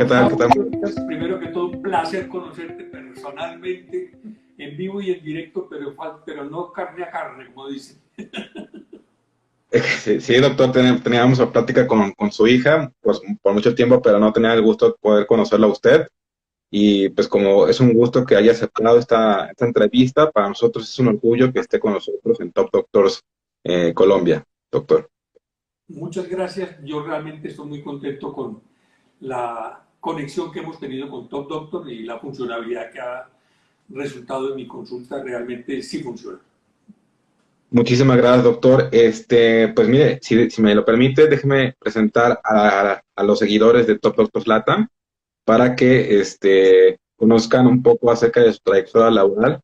¿Qué tal? ¿Qué tal? Primero que todo, un placer conocerte personalmente, en vivo y en directo, pero no carne a carne, como dicen. Sí, sí, doctor, teníamos una plática con su hija, pues por mucho tiempo, pero no tenía el gusto de poder conocerla a usted. Y pues como es un gusto que haya aceptado esta entrevista, para nosotros es un orgullo que esté con nosotros en Top Doctors Colombia, doctor. Muchas gracias. Yo realmente estoy muy contento con la conexión que hemos tenido con Top Doctor y la funcionalidad que ha resultado en mi consulta. Realmente sí funciona. Muchísimas gracias, doctor. Pues mire, si me lo permite, déjeme presentar a los seguidores de Top Doctors Latam para que conozcan un poco acerca de su trayectoria laboral.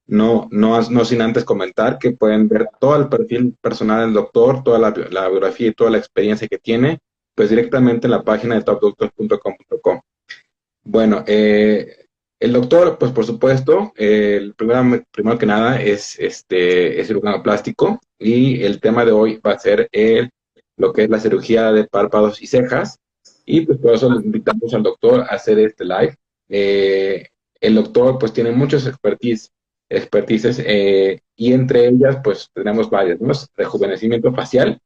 No sin antes comentar que pueden ver todo el perfil personal del doctor, toda la biografía y toda la experiencia que tiene, pues directamente en la página de topdoctors.com.co. Bueno, el doctor, pues por supuesto, primero que nada es cirujano plástico y el tema de hoy va a ser lo que es la cirugía de párpados y cejas y pues por eso le invitamos al doctor a hacer este live. El doctor pues tiene muchas expertices y entre ellas pues tenemos varias, ¿no? Rejuvenecimiento facial,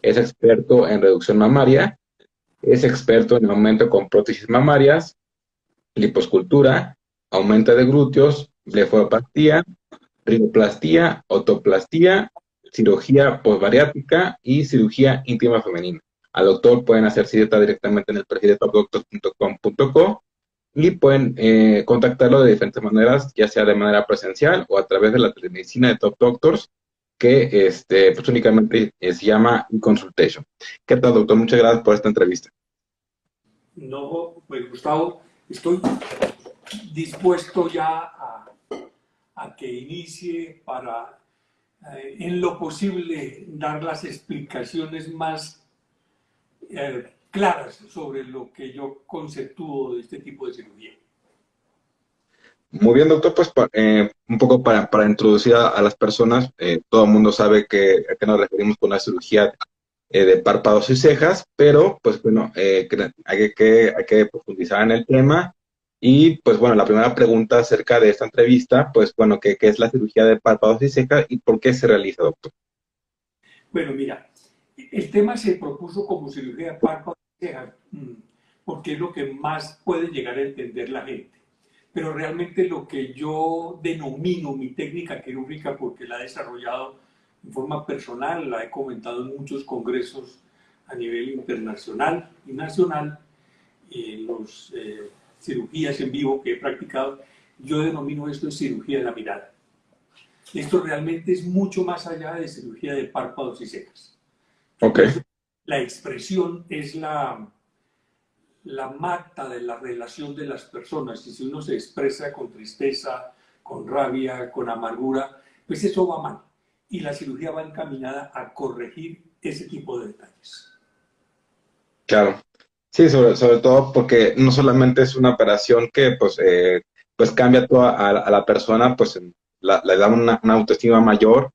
es experto en reducción mamaria, es experto en aumento con prótesis mamarias, liposcultura, aumento de glúteos, blefaroplastia, rinoplastia, otoplastía, cirugía posbariátrica y cirugía íntima femenina. Al doctor pueden hacer cita directamente en el perfil de topdoctors.com.co y pueden contactarlo de diferentes maneras, ya sea de manera presencial o a través de la telemedicina de Top Doctors, que pues únicamente se llama e-consultation. ¿Qué tal, doctor? Muchas gracias por esta entrevista. No, pues Gustavo, estoy dispuesto ya a que inicie para, en lo posible, dar las explicaciones más claras sobre lo que yo conceptúo de este tipo de cirugía. Muy bien, doctor, pues un poco para introducir a las personas, todo el mundo sabe a qué nos referimos con la cirugía de párpados y cejas, pero pues bueno, hay que profundizar en el tema. Y pues bueno, la primera pregunta acerca de esta entrevista, pues bueno, ¿qué es la cirugía de párpados y cejas y por qué se realiza, doctor? Bueno, mira, el tema se propuso como cirugía de párpados y cejas, porque es lo que más puede llegar a entender la gente. Pero realmente lo que yo denomino mi técnica quirúrgica, porque la he desarrollado en forma personal, la he comentado en muchos congresos a nivel internacional y nacional, en las cirugías en vivo que he practicado, yo denomino esto de cirugía de la mirada. Esto realmente es mucho más allá de cirugía de párpados y cejas. Ok. La expresión es la mata de la relación de las personas, y si uno se expresa con tristeza, con rabia, con amargura, pues eso va mal. Y la cirugía va encaminada a corregir ese tipo de detalles. Claro. Sí, sobre todo porque no solamente es una operación que pues cambia toda a la persona, pues le da una autoestima mayor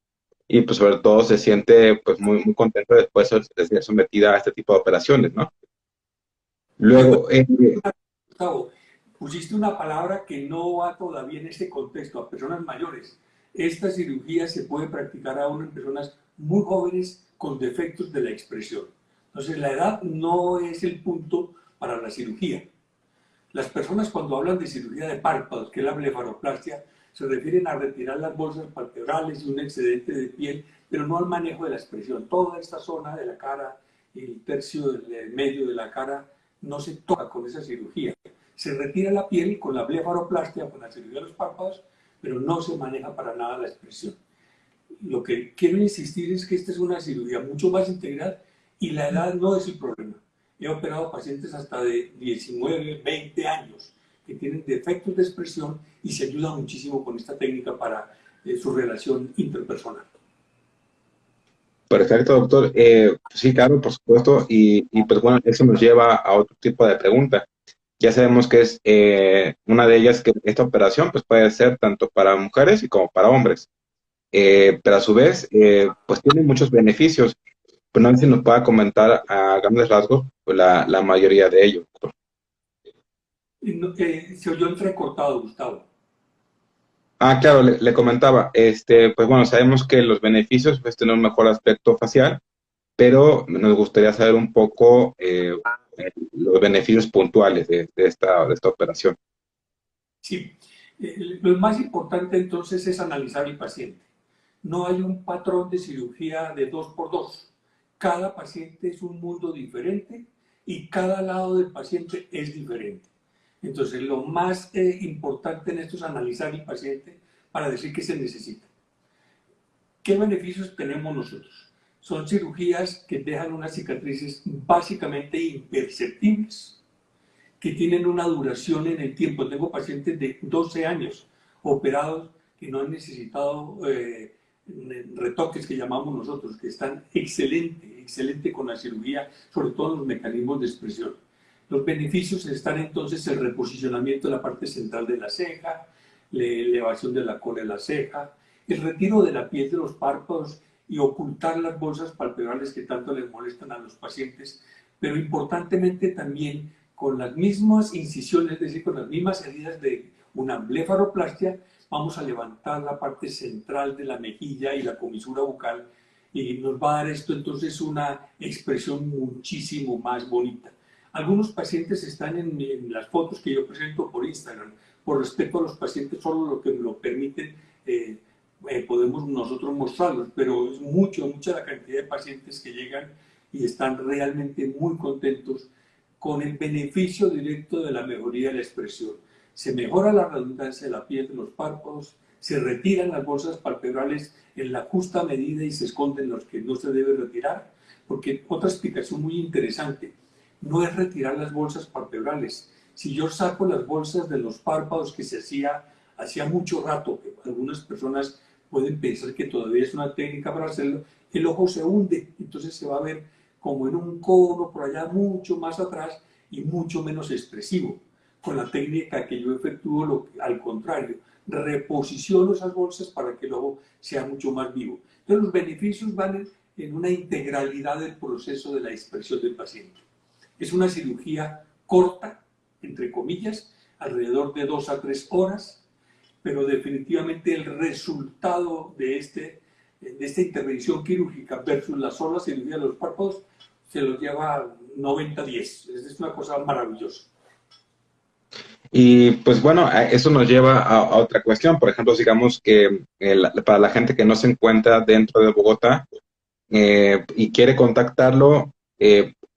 y pues sobre todo se siente pues muy contento después de ser sometida a este tipo de operaciones, ¿no? Pero, Luego, Gustavo, pusiste una palabra que no va todavía en este contexto, a personas mayores. Esta cirugía se puede practicar aún en personas muy jóvenes con defectos de la expresión. Entonces, la edad no es el punto para la cirugía. Las personas cuando hablan de cirugía de párpados, que es la blefaroplastia, se refieren a retirar las bolsas palpebrales y un excedente de piel, pero no al manejo de la expresión. Toda esta zona de la cara, el tercio del medio de la cara, no se toca con esa cirugía. Se retira la piel con la blefaroplastia, con la cirugía de los párpados, pero no se maneja para nada la expresión. Lo que quiero insistir es que esta es una cirugía mucho más integral y la edad no es el problema. He operado pacientes hasta de 19, 20 años que tienen defectos de expresión y se ayuda muchísimo con esta técnica para su relación interpersonal. perfecto, doctor. Sí, claro, por supuesto. Pues bueno, eso nos lleva a otro tipo de pregunta. Ya sabemos que es una de ellas que esta operación pues puede ser tanto para mujeres y como para hombres. Pero a su vez, pues tiene muchos beneficios. Pero no sé si nos pueda comentar a grandes rasgos pues, la mayoría de ellos, doctor. Se oyó entrecortado, Gustavo. Ah, claro, le comentaba, pues bueno, sabemos que los beneficios pues tener un mejor aspecto facial, pero nos gustaría saber un poco los beneficios puntuales de esta operación. Sí, lo más importante entonces es analizar el paciente. No hay un patrón de cirugía de dos por dos. Cada paciente es un mundo diferente y cada lado del paciente es diferente. Entonces, lo más importante en esto es analizar el paciente para decir qué se necesita. ¿Qué beneficios tenemos nosotros? Son cirugías que dejan unas cicatrices básicamente imperceptibles, que tienen una duración en el tiempo. Tengo pacientes de 12 años operados que no han necesitado retoques que llamamos nosotros, que están excelente con la cirugía, sobre todo en los mecanismos de expresión. Los beneficios están entonces el reposicionamiento de la parte central de la ceja, la elevación de la cola de la ceja, el retiro de la piel de los párpados y ocultar las bolsas palpebrales que tanto les molestan a los pacientes, pero importantemente también con las mismas incisiones, es decir, con las mismas heridas de una blefaroplastia, vamos a levantar la parte central de la mejilla y la comisura bucal y nos va a dar esto entonces una expresión muchísimo más bonita. Algunos pacientes están en las fotos que yo presento por Instagram. Por respeto a los pacientes, solo lo que me lo permiten, podemos nosotros mostrarlos, pero es mucha la cantidad de pacientes que llegan y están realmente muy contentos con el beneficio directo de la mejoría de la expresión. Se mejora la redundancia de la piel de los párpados, se retiran las bolsas palpebrales en la justa medida y se esconden los que no se debe retirar, porque otra explicación muy interesante, no es retirar las bolsas palpebrales. Si yo saco las bolsas de los párpados que se hacía mucho rato, que algunas personas pueden pensar que todavía es una técnica para hacerlo, el ojo se hunde, entonces se va a ver como en un cono por allá mucho más atrás y mucho menos expresivo. Con la técnica que yo efectúo, al contrario, reposiciono esas bolsas para que el ojo sea mucho más vivo. Entonces los beneficios van en una integralidad del proceso de la expresión del paciente. Es una cirugía corta, entre comillas, alrededor de 2 a 3 horas, pero definitivamente el resultado de esta intervención quirúrgica versus la sola cirugía de los párpados se lo lleva 90-10. Es una cosa maravillosa. Y pues bueno, eso nos lleva a otra cuestión. Por ejemplo, digamos que para la gente que no se encuentra dentro de Bogotá y quiere contactarlo,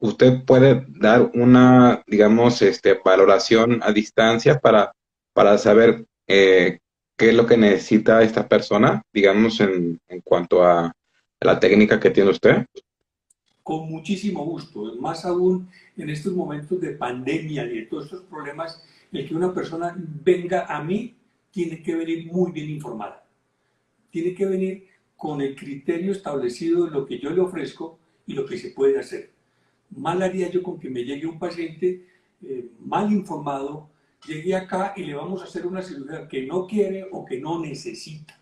usted puede dar una, digamos, valoración a distancia para saber qué es lo que necesita esta persona, digamos, en cuanto a la técnica que tiene usted. Con muchísimo gusto, más aún en estos momentos de pandemia y de todos estos problemas, el que una persona venga a mí tiene que venir muy bien informada, tiene que venir con el criterio establecido de lo que yo le ofrezco y lo que se puede hacer. Mal haría yo con que me llegue un paciente mal informado, llegue acá y le vamos a hacer una cirugía que no quiere o que no necesita.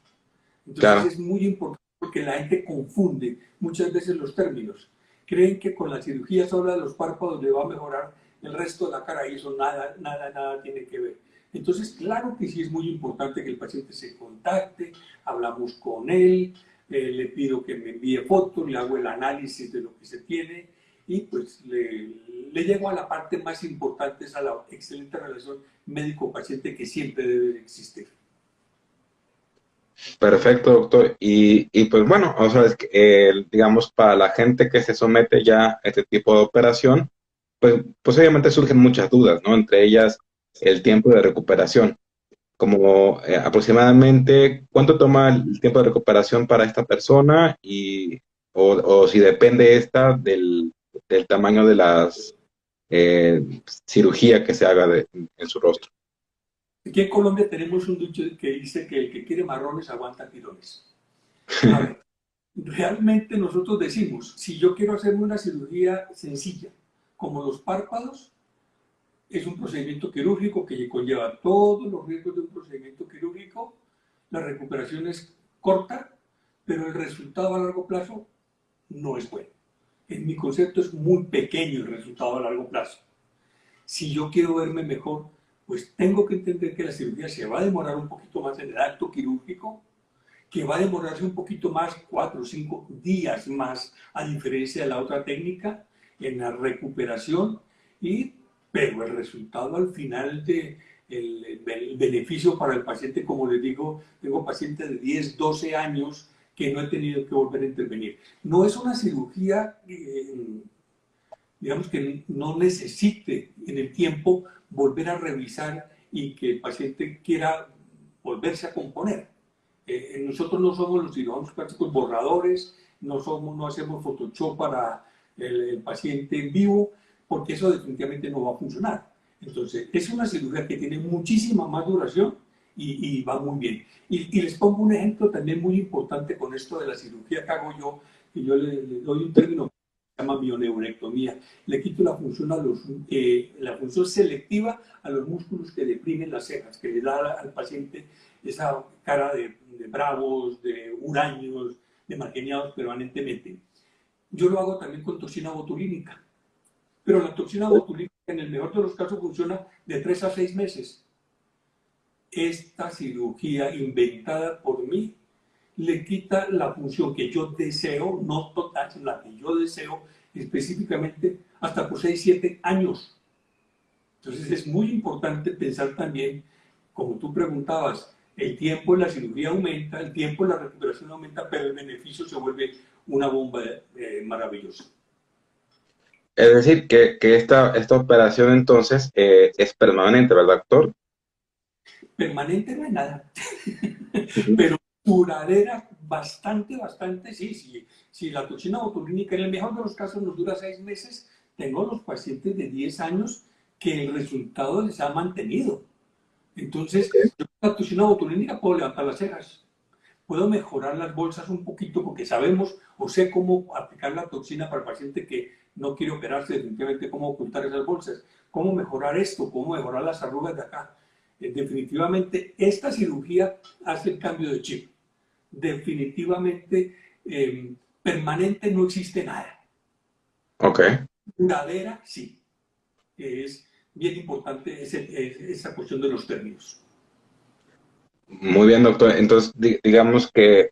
Entonces Claro, es muy importante porque la gente confunde muchas veces los términos. Creen que con la cirugía sola de los párpados le va a mejorar el resto de la cara y eso nada tiene que ver. Entonces, claro que sí es muy importante que el paciente se contacte, hablamos con él, le pido que me envíe fotos, le hago el análisis de lo que se tiene y pues le llego a la parte más importante, es a la excelente relación médico-paciente que siempre debe existir. perfecto, doctor. Y pues bueno, o sea, es que, digamos, para la gente que se somete ya a este tipo de operación, pues obviamente surgen muchas dudas, ¿no? Entre ellas el tiempo de recuperación. Como aproximadamente cuánto toma el tiempo de recuperación para esta persona o si depende esta del tamaño de las cirugía que se haga en su rostro. Aquí en Colombia tenemos un dicho que dice que el que quiere marrones aguanta tirones. A ver, realmente nosotros decimos, si yo quiero hacerme una cirugía sencilla, como los párpados, es un procedimiento quirúrgico que conlleva todos los riesgos de un procedimiento quirúrgico, la recuperación es corta, pero el resultado a largo plazo no es bueno. En mi concepto es muy pequeño el resultado a largo plazo. Si yo quiero verme mejor, pues tengo que entender que la cirugía se va a demorar un poquito más en el acto quirúrgico, que va a demorarse un poquito más, 4 o 5 días más, a diferencia de la otra técnica, en la recuperación, pero el resultado al final de el beneficio para el paciente, como les digo, tengo pacientes de 10, 12 años que no he tenido que volver a intervenir. No es una cirugía, digamos, que no necesite en el tiempo volver a revisar y que el paciente quiera volverse a componer. Nosotros no somos los cirujanos plásticos borradores, no hacemos Photoshop para el paciente en vivo, porque eso definitivamente no va a funcionar. Entonces, es una cirugía que tiene muchísima más duración y va muy bien. Y les pongo un ejemplo también muy importante con esto de la cirugía que hago yo, que yo le doy un término que se llama mioneurectomía. Le quito la función, la función selectiva a los músculos que deprimen las cejas, que le da al paciente esa cara de bravos, de huraños, de margeniados permanentemente. Yo lo hago también con toxina botulínica, pero la toxina botulínica en el mejor de los casos funciona de 3 a 6 meses. Esta cirugía inventada por mí le quita la función que yo deseo, no total, sino la que yo deseo específicamente hasta por 6, 7 años. Entonces es muy importante pensar también, como tú preguntabas, el tiempo en la cirugía aumenta, el tiempo en la recuperación aumenta, pero el beneficio se vuelve una bomba maravillosa. Es decir, que esta operación entonces es permanente, ¿verdad, doctor? Permanente no hay nada, Ujú. pero duradera bastante, sí. Si la toxina botulínica en el mejor de los casos nos dura 6 meses, tengo los pacientes de 10 años que el resultado les ha mantenido. Entonces, Okay. yo con la toxina botulínica puedo levantar las cejas, puedo mejorar las bolsas un poquito porque sabemos o sé cómo aplicar la toxina para el paciente que no quiere operarse, definitivamente cómo ocultar esas bolsas, cómo mejorar esto, cómo mejorar las arrugas de acá. Definitivamente esta cirugía hace el cambio de chip. Definitivamente permanente no existe nada. Ok. Duradera sí. Es bien importante esa cuestión de los términos. Muy bien, doctor. Entonces, digamos que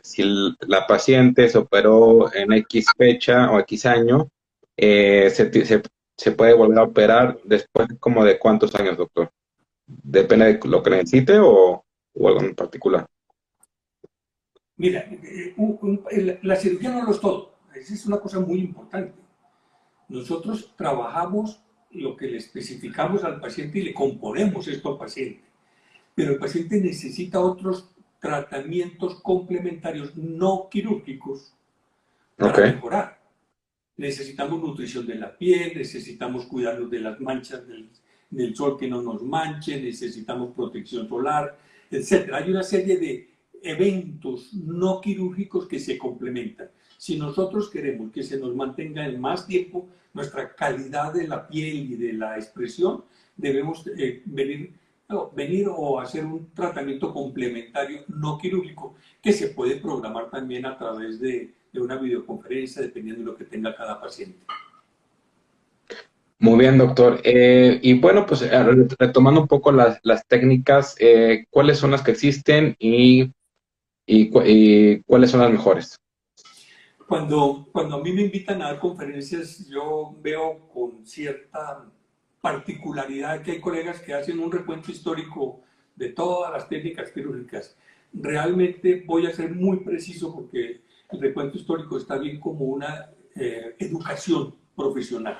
si la paciente se operó en X fecha o X año, se puede volver a operar después como de cuántos años, doctor. ¿Depende de lo que necesite o algo en particular? Mira, la cirugía no lo es todo. Esa es una cosa muy importante. Nosotros trabajamos lo que le especificamos al paciente y le componemos esto al paciente. Pero el paciente necesita otros tratamientos complementarios no quirúrgicos Ok. para mejorar. Necesitamos nutrición de la piel, necesitamos cuidarnos de las manchas del sol que no nos manche, necesitamos protección solar, etcétera. Hay una serie de eventos no quirúrgicos que se complementan. Si nosotros queremos que se nos mantenga en más tiempo nuestra calidad de la piel y de la expresión, debemos venir o hacer un tratamiento complementario no quirúrgico que se puede programar también a través de una videoconferencia, dependiendo de lo que tenga cada paciente. Muy bien, doctor. Y bueno, pues retomando un poco las técnicas, ¿cuáles son las que existen y cuáles son las mejores? Cuando a mí me invitan a dar conferencias, yo veo con cierta particularidad que hay colegas que hacen un recuento histórico de todas las técnicas quirúrgicas. Realmente voy a ser muy preciso porque el recuento histórico está bien como una educación profesional,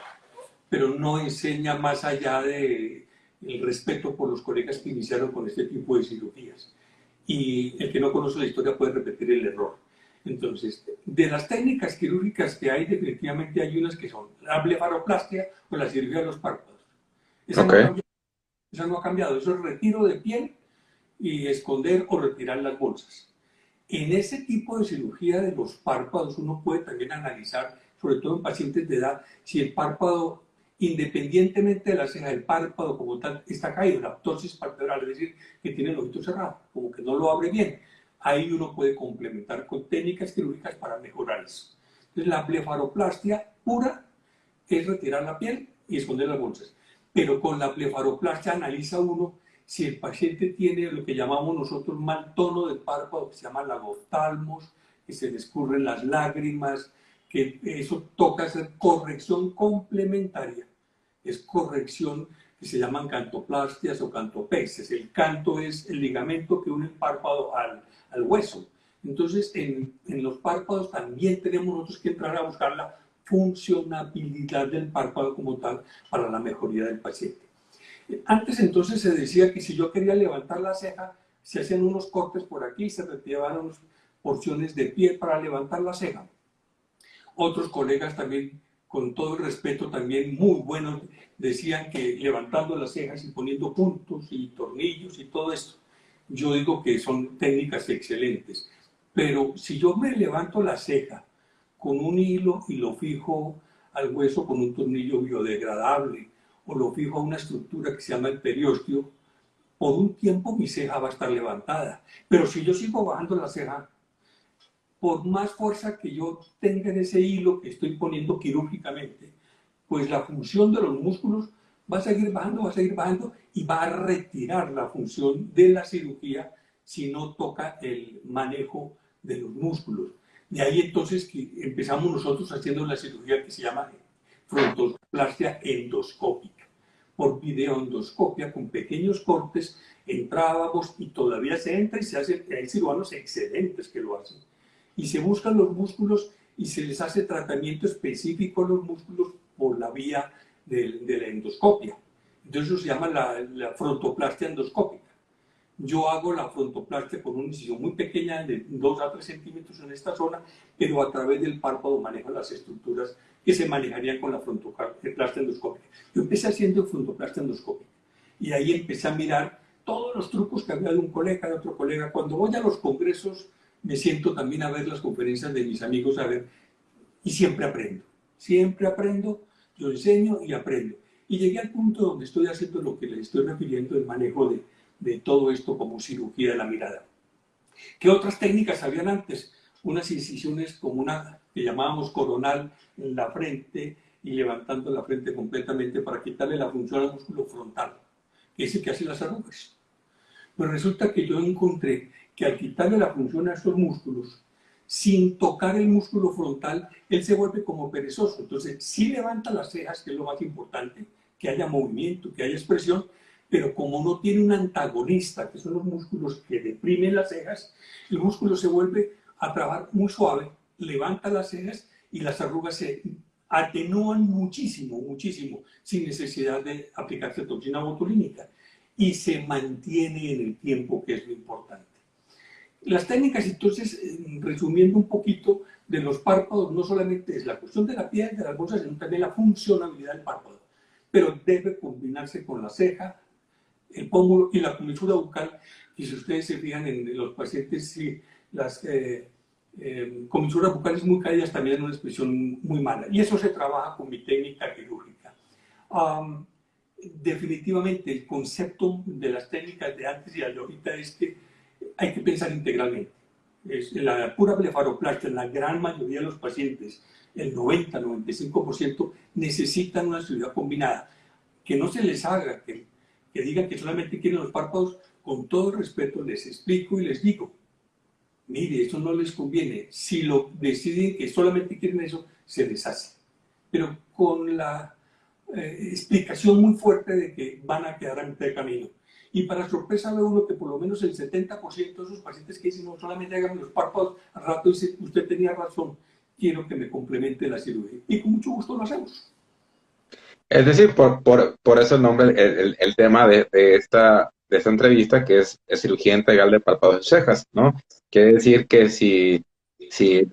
pero no enseña más allá de el respeto por los colegas que iniciaron con este tipo de cirugías. Y el que no conoce la historia puede repetir el error. Entonces, de las técnicas quirúrgicas que hay, definitivamente hay unas que son la blefaroplastia o la cirugía de los párpados. Esa Ok, no ha cambiado. Esa no ha cambiado. Eso es retiro de piel y esconder o retirar las bolsas. En ese tipo de cirugía de los párpados uno puede también analizar, sobre todo en pacientes de edad, si el párpado, independientemente de la ceja, el párpado como tal está caído, la ptosis palpebral, es decir, que tiene el ojito cerrado, como que no lo abre bien. Ahí uno puede complementar con técnicas quirúrgicas para mejorar eso. Entonces la blefaroplastia pura es retirar la piel y esconder las bolsas. pero con la blefaroplastia analiza uno si el paciente tiene lo que llamamos nosotros mal tono del párpado, que se llama lagoftalmos, que se le escurren las lágrimas, que eso toca hacer corrección complementaria. Es corrección que se llaman cantoplastias o cantopexias. El canto es el ligamento que une el párpado al hueso. Entonces, en los párpados también tenemos nosotros que entrar a buscar la funcionabilidad del párpado como tal para la mejoría del paciente. Antes entonces se decía que si yo quería levantar la ceja, se hacían unos cortes por aquí, se retiraban unas porciones de piel para levantar la ceja. Otros colegas también, con todo el respeto, también muy buenos, decían que levantando las cejas y poniendo puntos y tornillos y todo esto, yo digo que son técnicas excelentes. Pero si yo me levanto la ceja con un hilo y lo fijo al hueso con un tornillo biodegradable, o lo fijo a una estructura que se llama el periósteo, por un tiempo mi ceja va a estar levantada. Pero si yo sigo bajando la ceja, por más fuerza que yo tenga en ese hilo que estoy poniendo quirúrgicamente, pues la función de los músculos va a seguir bajando y va a retirar la función de la cirugía si no toca el manejo de los músculos. De ahí entonces que empezamos nosotros haciendo la cirugía que se llama frontoplastia endoscópica. Por videoendoscopia, con pequeños cortes, entrábamos y todavía se entra y se hace, hay cirujanos excelentes que lo hacen. Y se buscan los músculos y se les hace tratamiento específico a los músculos por la vía de la endoscopia. Entonces eso se llama la frontoplastia endoscópica. Yo hago la frontoplastia con una incisión muy pequeña de 2 a 3 centímetros en esta zona, pero a través del párpado manejo las estructuras que se manejarían con la frontoplastia endoscópica. Yo empecé haciendo frontoplastia endoscópica y ahí empecé a mirar todos los trucos que había de un colega, de otro colega. Cuando voy a los congresos me siento también a ver las conferencias de mis amigos, a ver, y siempre aprendo, yo enseño y aprendo. Y llegué al punto donde estoy haciendo lo que les estoy refiriendo, el manejo de todo esto como cirugía de la mirada. ¿Qué otras técnicas habían antes? Unas incisiones como una que llamábamos coronal en la frente y levantando la frente completamente para quitarle la función al músculo frontal, que es el que hace las arrugas. Pues resulta que yo encontré que al quitarle la función a estos músculos, sin tocar el músculo frontal, él se vuelve como perezoso. Entonces, sí levanta las cejas, que es lo más importante, que haya movimiento, que haya expresión, pero como no tiene un antagonista, que son los músculos que deprimen las cejas, el músculo se vuelve a trabajar muy suave, levanta las cejas y las arrugas se atenúan muchísimo, muchísimo, sin necesidad de aplicarse toxina botulínica y se mantiene en el tiempo, que es lo importante. Las técnicas, entonces, resumiendo un poquito de los párpados, no solamente es la cuestión de la piel, de las bolsas, sino también la funcionalidad del párpado, pero debe combinarse con la ceja, el pómulo y la comisura bucal. Y si ustedes se fijan en los pacientes, sí, las comisuras bucales muy caídas también es una expresión muy mala. Y eso se trabaja con mi técnica quirúrgica. Definitivamente el concepto de las técnicas de antes y de ahorita es que hay que pensar integralmente. La pura blefaroplastia, la gran mayoría de los pacientes, el 90-95%, necesitan una cirugía combinada. Que no se les haga, que digan que solamente quieren los párpados, con todo respeto les explico y les digo, mire, eso no les conviene. Si lo deciden que solamente quieren eso, se les hace. Pero con la explicación muy fuerte de que van a quedar a mitad de camino. Y para sorpresa ve uno que por lo menos el 70% de esos pacientes que dicen no solamente hagan los párpados, al rato dice, usted tenía razón, quiero que me complemente la cirugía. Y con mucho gusto lo hacemos. Es decir, por eso el nombre, el tema de esta entrevista, que es cirugía integral de párpados y cejas, ¿no? Quiere decir que si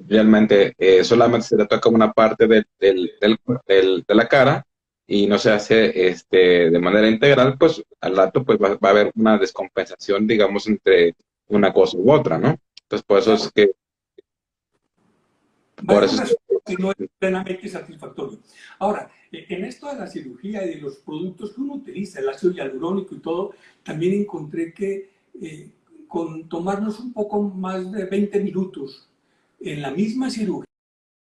realmente solamente se le toca una parte de la cara y no se hace de manera integral, pues al rato pues va a haber una descompensación, digamos, entre una cosa u otra, ¿no? Entonces, por eso es que... Va a Por ser un eso resultado que no es plenamente satisfactorio. Ahora, en esto de la cirugía y de los productos que uno utiliza, el ácido hialurónico y todo, también encontré que con tomarnos un poco más de 20 minutos en la misma cirugía,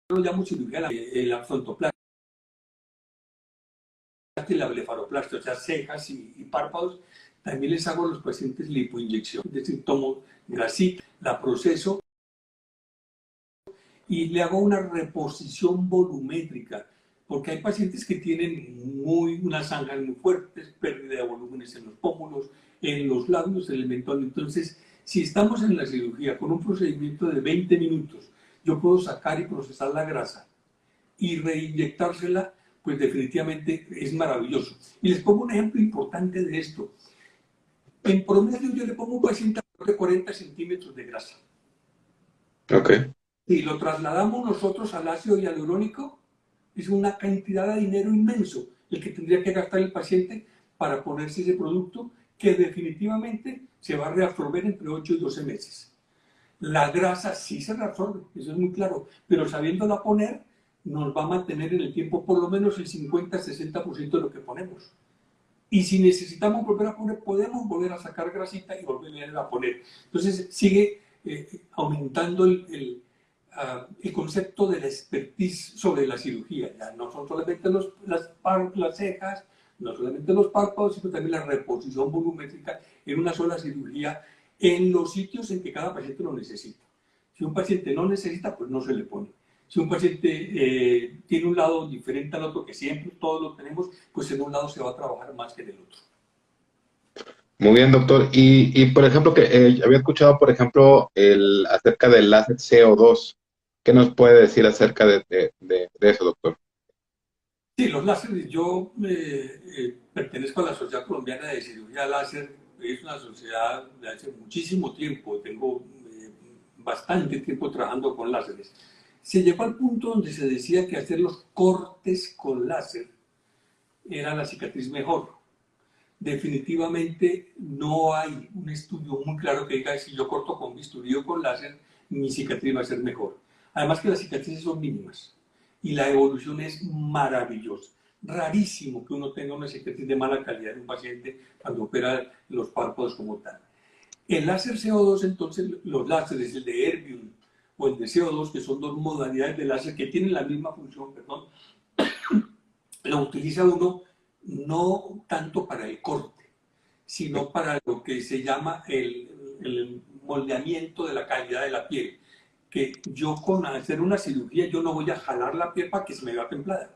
yo lo llamo cirugía, la frontoplastia, la blefaroplastia, o sea, cejas y párpados. También les hago a los pacientes lipoinyección, es decir, tomo grasita, la proceso y le hago una reposición volumétrica, porque hay pacientes que tienen unas zanjas muy fuertes, pérdida de volúmenes en los pómulos, en los labios, en el mentón. Entonces, si estamos en la cirugía con un procedimiento de 20 minutos, yo puedo sacar y procesar la grasa y reinyectársela, pues definitivamente es maravilloso. Y les pongo un ejemplo importante de esto. En promedio yo le pongo a un paciente de 40 centímetros de grasa. Ok. Y lo trasladamos nosotros al ácido hialurónico, es una cantidad de dinero inmenso el que tendría que gastar el paciente para ponerse ese producto que definitivamente se va a reabsorber entre 8 y 12 meses. La grasa sí se reabsorbe, eso es muy claro, pero sabiéndola poner nos va a mantener en el tiempo por lo menos el 50-60% de lo que ponemos. Y si necesitamos volver a poner, podemos volver a sacar grasita y volver a poner. Entonces sigue aumentando el concepto de la expertise sobre la cirugía. Ya no son solamente las cejas, no solamente los párpados, sino también la reposición volumétrica en una sola cirugía en los sitios en que cada paciente lo necesita. Si un paciente no necesita, pues no se le pone. Si un paciente tiene un lado diferente al otro, que siempre todos lo tenemos, pues en un lado se va a trabajar más que en el otro. Muy bien, doctor. Y por ejemplo, que había escuchado, por ejemplo, acerca del láser CO2. ¿Qué nos puede decir acerca de eso, doctor? Sí, los láseres, yo pertenezco a la Sociedad Colombiana de Cirugía Láser, es una sociedad de hace muchísimo tiempo, tengo bastante tiempo trabajando con láseres. Se llegó al punto donde se decía que hacer los cortes con láser era la cicatriz mejor. Definitivamente no hay un estudio muy claro que diga si yo corto con bisturí o con láser, mi cicatriz va a ser mejor. Además que las cicatrices son mínimas y la evolución es maravillosa. Rarísimo que uno tenga una cicatriz de mala calidad en un paciente cuando opera los párpados como tal. El láser CO2, entonces, los láseres, el de Erbium o el de CO2, que son dos modalidades de láser que tienen la misma función, perdón, lo utiliza uno no tanto para el corte, sino para lo que se llama el moldeamiento de la calidad de la piel. Que yo con hacer una cirugía, yo no voy a jalar la piel para que se me vea templada,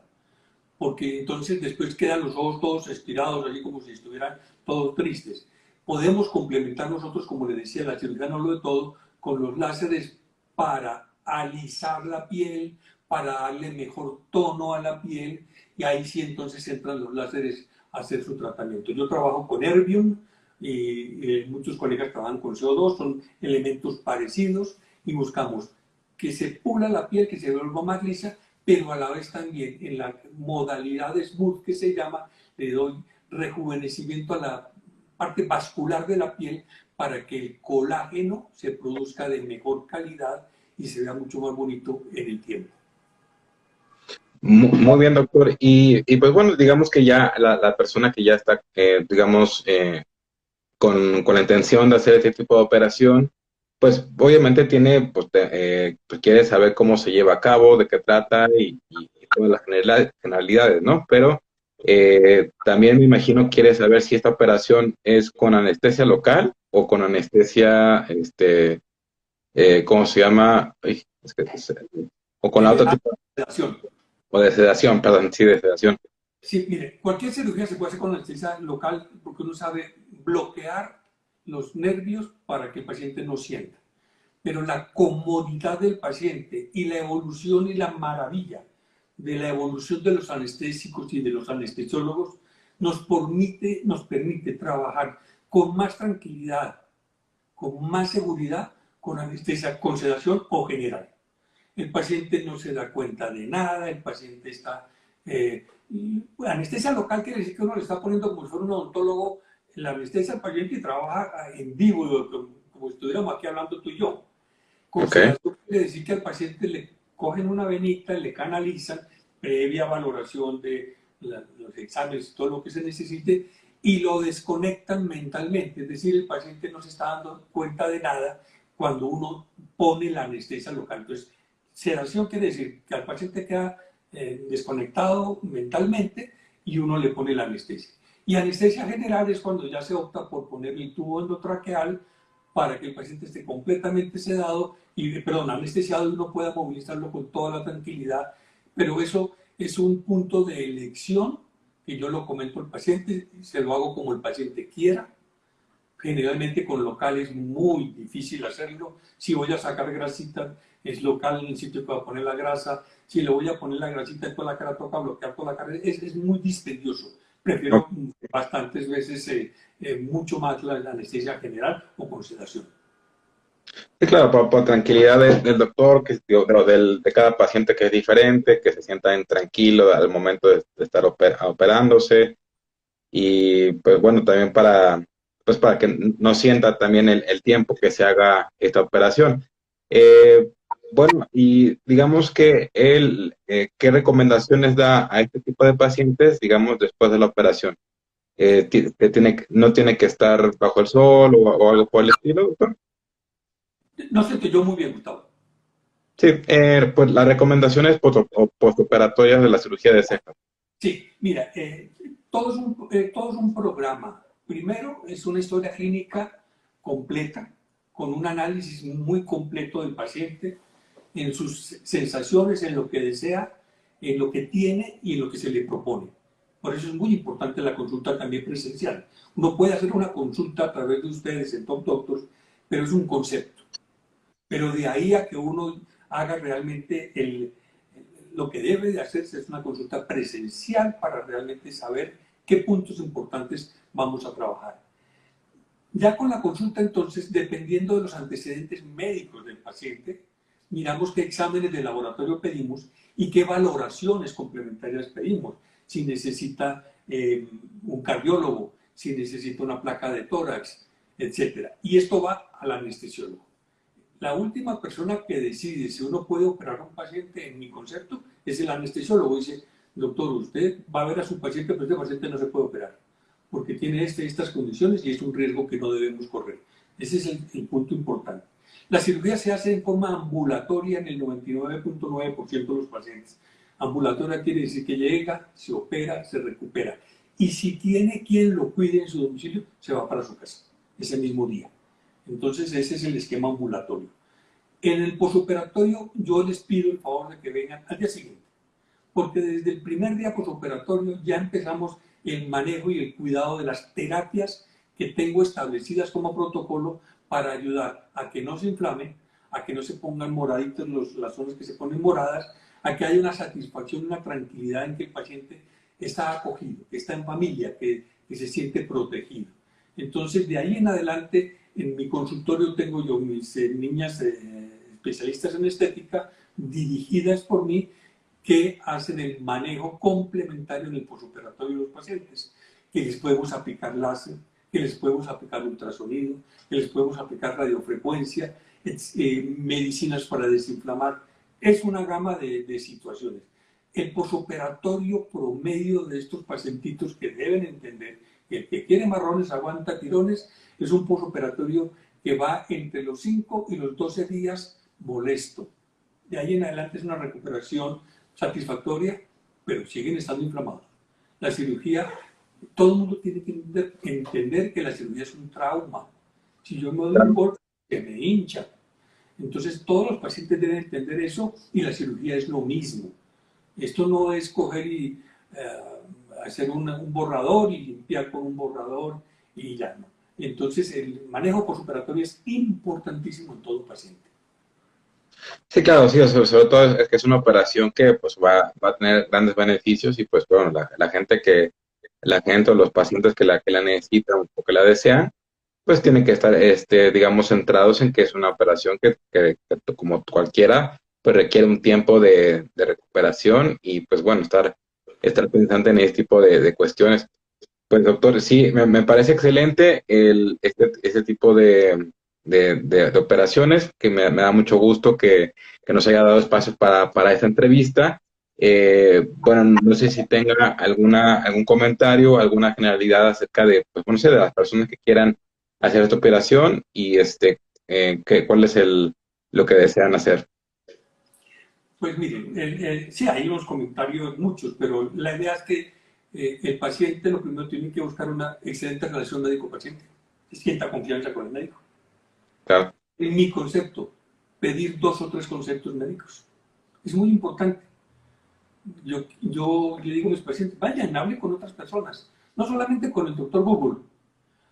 porque entonces después quedan los ojos todos estirados, así como si estuvieran todos tristes. Podemos complementar nosotros, como le decía, la cirugía no lo de todo, con los láseres para alisar la piel, para darle mejor tono a la piel, y ahí sí entonces entran los láseres a hacer su tratamiento. Yo trabajo con Erbium y muchos colegas trabajan con CO2, son elementos parecidos y buscamos que se pula la piel, que se vuelva más lisa, pero a la vez también en la modalidad de smooth que se llama, le doy rejuvenecimiento a la parte vascular de la piel para que el colágeno se produzca de mejor calidad y se vea mucho más bonito en el tiempo. Muy bien, doctor. Y pues bueno, digamos que ya la persona que ya está, digamos, con la intención de hacer este tipo de operación, pues obviamente tiene, pues quiere saber cómo se lleva a cabo, de qué trata y todas las generalidades, ¿no? Pero también me imagino quiere saber si esta operación es con anestesia local o con anestesia, ¿cómo se llama? Ay, o con la otra tipo, Sedación. o de sedación, perdón, sí, de sedación. Sí, mire, cualquier cirugía se puede hacer con anestesia local porque uno sabe bloquear los nervios para que el paciente no sienta. Pero la comodidad del paciente y la evolución y la maravilla de la evolución de los anestésicos y de los anestesiólogos nos permite trabajar con más tranquilidad, con más seguridad, con anestesia, con sedación o general. El paciente no se da cuenta de nada, el paciente está... anestesia local quiere decir que uno le está poniendo como si fuera un odontólogo la anestesia al paciente y trabaja en vivo, como si estuviéramos aquí hablando tú y yo. Con sedación quiere decir que al paciente le cogen una venita, le canalizan, previa valoración de los exámenes, todo lo que se necesite, y lo desconectan mentalmente. Es decir, el paciente no se está dando cuenta de nada cuando uno pone la anestesia local. Entonces, sedación quiere decir que al paciente queda desconectado mentalmente y uno le pone la anestesia. Y anestesia general es cuando ya se opta por poner el tubo endotraqueal para que el paciente esté completamente sedado y, perdón, anestesiado y uno pueda movilizarlo con toda la tranquilidad. Pero eso es un punto de elección que yo lo comento al paciente, se lo hago como el paciente quiera. Generalmente con local es muy difícil hacerlo. Si voy a sacar grasita, es local en el sitio que voy a poner la grasa. Si le voy a poner la grasita en toda la cara, toca bloquear toda la cara. Es muy dispendioso. Prefiero bastantes veces mucho más la anestesia general o con sedación. Sí, claro, por tranquilidad del doctor, que, digo, de cada paciente que es diferente, que se sientan tranquilo al momento de estar operándose. Y pues bueno, también pues para que no sienta también el tiempo que se haga esta operación. Eh, bueno, y digamos que él, ¿qué recomendaciones da a este tipo de pacientes, digamos, después de la operación? ¿No tiene que estar bajo el sol o algo por el estilo, doctor? No se te oyó muy bien, Gustavo. Sí, pues las recomendaciones postoperatorias de la cirugía de ceja. Sí, mira, todo es un programa. Primero es una historia clínica completa, con un análisis muy completo del paciente, en sus sensaciones, en lo que desea, en lo que tiene y en lo que se le propone. Por eso es muy importante la consulta también presencial. Uno puede hacer una consulta a través de ustedes en Top Doctors, pero es un concepto. Pero de ahí a que uno haga realmente lo que debe de hacerse es una consulta presencial para realmente saber qué puntos importantes vamos a trabajar. Ya con la consulta, entonces, dependiendo de los antecedentes médicos del paciente, miramos qué exámenes de laboratorio pedimos y qué valoraciones complementarias pedimos. Si necesita un cardiólogo, si necesita una placa de tórax, etc. Y esto va al anestesiólogo. La última persona que decide si uno puede operar a un paciente, en mi concepto, es el anestesiólogo. Dice, doctor, usted va a ver a su paciente, pero este paciente no se puede operar, porque tiene estas condiciones y es un riesgo que no debemos correr. Ese es el punto importante. La cirugía se hace en forma ambulatoria en el 99.9% de los pacientes. Ambulatoria quiere decir que llega, se opera, se recupera. Y si tiene quien lo cuide en su domicilio, se va para su casa ese mismo día. Entonces ese es el esquema ambulatorio. En el posoperatorio yo les pido el favor de que vengan al día siguiente, porque desde el primer día posoperatorio ya empezamos el manejo y el cuidado de las terapias que tengo establecidas como protocolo para ayudar a que no se inflamen, a que no se pongan moraditos las zonas que se ponen moradas, a que haya una satisfacción, una tranquilidad en que el paciente está acogido, que está en familia, que se siente protegido. Entonces, de ahí en adelante, en mi consultorio tengo yo mis niñas especialistas en estética dirigidas por mí que hacen el manejo complementario en el posoperatorio de los pacientes, que les podemos aplicar láser, que les podemos aplicar ultrasonido, que les podemos aplicar radiofrecuencia, medicinas para desinflamar. Es una gama de situaciones. El posoperatorio promedio de estos pacientitos que deben entender que el que quiere marrones aguanta tirones es un posoperatorio que va entre los 5 y los 12 días molesto. De ahí en adelante es una recuperación satisfactoria, pero siguen estando inflamados. La cirugía, todo el mundo tiene que entender que la cirugía es un trauma. Si yo me doy un golpe, se me hincha. Entonces todos los pacientes deben entender eso y la cirugía es lo mismo. Esto no es coger y hacer un borrador y limpiar con un borrador y ya no. Entonces el manejo postoperatorio es importantísimo en todo paciente. Sí, claro, sí, sobre todo es que es una operación que pues va a tener grandes beneficios y pues bueno, la gente o los pacientes que la necesitan o que la desean, pues tienen que estar, digamos, centrados en que es una operación que como cualquiera, pues requiere un tiempo de recuperación y pues bueno, estar pensando en este tipo de cuestiones. Pues doctor, sí, me parece excelente este tipo de operaciones, que me da mucho gusto que nos haya dado espacio para esta entrevista. Bueno, no sé si tenga algún comentario, alguna generalidad acerca de, pues, no sé, de las personas que quieran hacer esta operación y cuál es lo que desean hacer. Pues miren, sí hay unos comentarios muchos, pero la idea es que el paciente lo primero tiene que buscar una excelente relación médico-paciente. Sienta confianza con el médico. Claro. En mi concepto, pedir 2 o 3 conceptos médicos. Es muy importante. Yo le digo a mis pacientes, vayan, hablen con otras personas. No solamente con el doctor Google.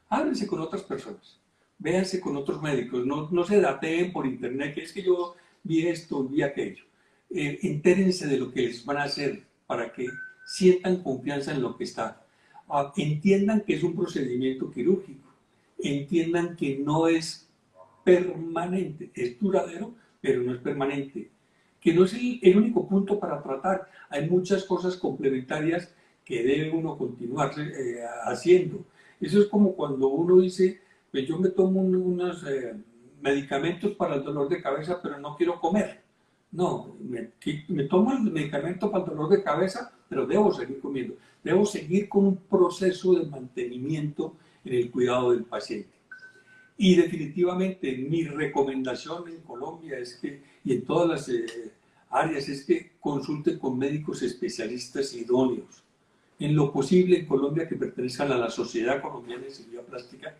Háblense con otras personas. Véanse con otros médicos. No se dateen por internet, que es que yo vi esto, vi aquello. Entérense de lo que les van a hacer para que sientan confianza en lo que está. Entiendan que es un procedimiento quirúrgico. Entiendan que no es permanente, es duradero, pero no es permanente. Que no es el único punto para tratar. Hay muchas cosas complementarias que debe uno continuar haciendo. Eso es como cuando uno dice, pues yo me tomo unos medicamentos para el dolor de cabeza, pero no quiero comer. No, me tomo el medicamento para el dolor de cabeza, pero debo seguir comiendo. Debo seguir con un proceso de mantenimiento en el cuidado del paciente. Y definitivamente mi recomendación en Colombia es que, y en todas las áreas, es que consulten con médicos especialistas idóneos. En lo posible en Colombia que pertenezcan a la Sociedad Colombiana de Cirugía Plástica,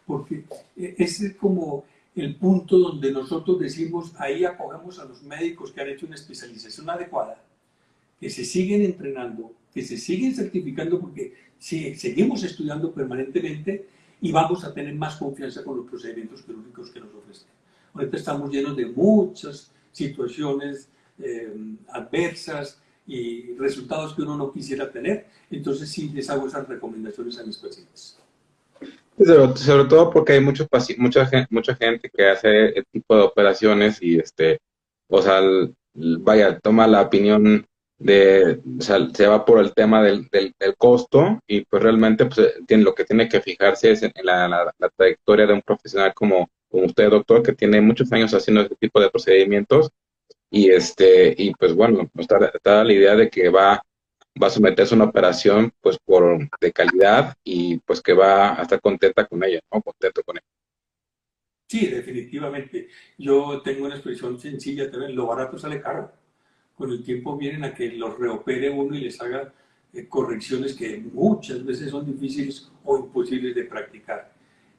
porque ese es como el punto donde nosotros decimos, ahí acogemos a los médicos que han hecho una especialización adecuada, que se siguen entrenando, que se siguen certificando, porque sí, seguimos estudiando permanentemente y vamos a tener más confianza con los procedimientos quirúrgicos que nos ofrecen. Ahorita estamos llenos de muchas situaciones adversas y resultados que uno no quisiera tener, entonces sí les hago esas recomendaciones a mis pacientes. Sobre todo porque hay mucha gente que hace el tipo de operaciones y o sea, vaya, toma la opinión o sea, se va por el tema del costo y pues realmente pues, lo que tiene que fijarse es en la trayectoria de un profesional como usted, doctor, que tiene muchos años haciendo este tipo de procedimientos y pues bueno, está la idea de que va a someterse a una operación pues de calidad y pues que va a estar contenta con ella, ¿no? Contento con ella. Sí, definitivamente. Yo tengo una expresión sencilla también, lo barato sale caro. Con el tiempo vienen a que los reopere uno y les haga correcciones que muchas veces son difíciles o imposibles de practicar.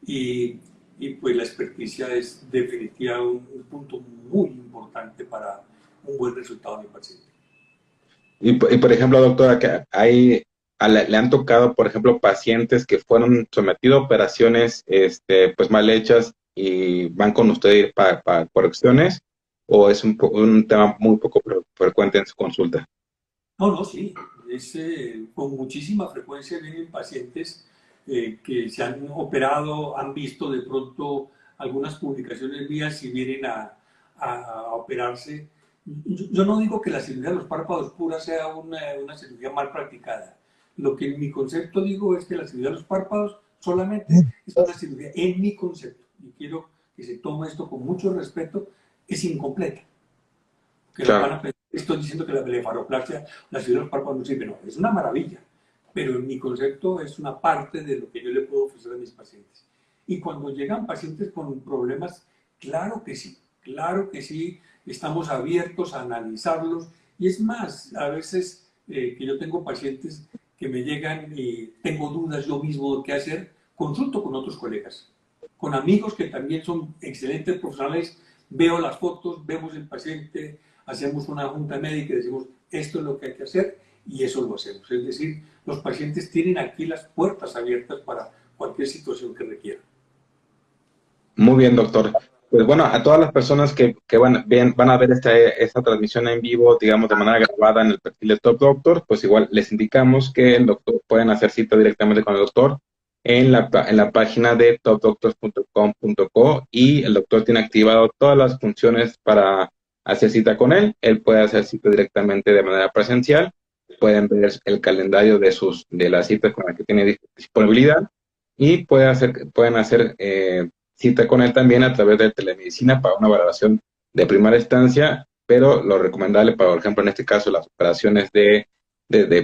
Y, y pues la experticia es definitivamente un punto muy importante para un buen resultado de mi paciente. Y por ejemplo, doctora, que le han tocado, por ejemplo, pacientes que fueron sometidos a operaciones pues mal hechas y van con usted para correcciones, o es un tema muy poco frecuente en su consulta. No, sí, es, con muchísima frecuencia vienen pacientes que se han operado, han visto de pronto algunas publicaciones mías y vienen a operarse. Yo no digo que la cirugía de los párpados puras sea una cirugía mal practicada. Lo que en mi concepto digo es que la cirugía de los párpados solamente es una cirugía, en mi concepto, y quiero que se tome esto con mucho respeto, es incompleta. Que nos van a pensar, estoy diciendo que la blefaroplastia, la cirugía de los párpados no sirve, no, es una maravilla, pero en mi concepto es una parte de lo que yo le puedo ofrecer a mis pacientes. Y cuando llegan pacientes con problemas, claro que sí, estamos abiertos a analizarlos. Y es más, a veces que yo tengo pacientes que me llegan y tengo dudas yo mismo de qué hacer, consulto con otros colegas, con amigos que también son excelentes profesionales, veo las fotos, vemos el paciente, hacemos una junta médica y decimos, esto es lo que hay que hacer y eso lo hacemos. Es decir, los pacientes tienen aquí las puertas abiertas para cualquier situación que requieran. Muy bien, doctor. Pues bueno, a todas las personas que van a ver esta transmisión en vivo, digamos, de manera grabada en el perfil de Top Doctor, pues igual les indicamos que el doctor pueden hacer cita directamente con el doctor en la página de topdoctors.com.co y el doctor tiene activado todas las funciones para hacer cita con él. Él puede hacer cita directamente de manera presencial. Pueden ver el calendario de las citas con las que tiene disponibilidad y pueden hacer cita con él también a través de telemedicina para una valoración de primera instancia, pero lo recomendable, por ejemplo, en este caso, las operaciones de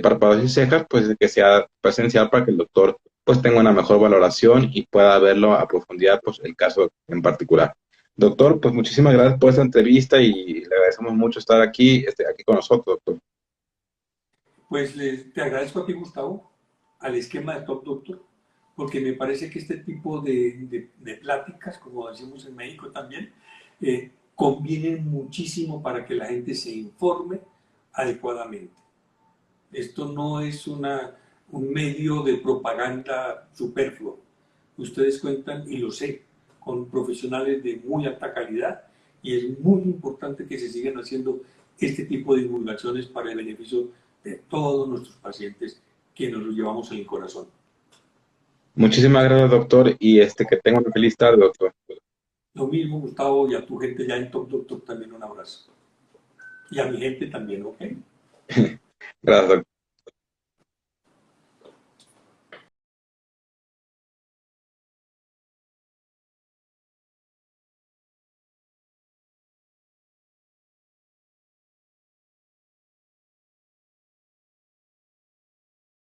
párpados y cejas, pues es que sea presencial para que el doctor pues tenga una mejor valoración y pueda verlo a profundidad, pues el caso en particular. Doctor, pues muchísimas gracias por esta entrevista y le agradecemos mucho estar aquí con nosotros, doctor. Pues te agradezco a ti, Gustavo, al esquema de Top Doctor, porque me parece que este tipo de pláticas, como decimos en México también, convienen muchísimo para que la gente se informe adecuadamente. Esto no es un medio de propaganda superfluo. Ustedes cuentan, y lo sé, con profesionales de muy alta calidad y es muy importante que se sigan haciendo este tipo de divulgaciones para el beneficio de todos nuestros pacientes que nos los llevamos en el corazón. Muchísimas gracias, doctor, y que tenga una feliz tarde, doctor. Lo mismo, Gustavo, y a tu gente ya en Top Doctor también un abrazo. Y a mi gente también, ¿ok? Gracias, doctor.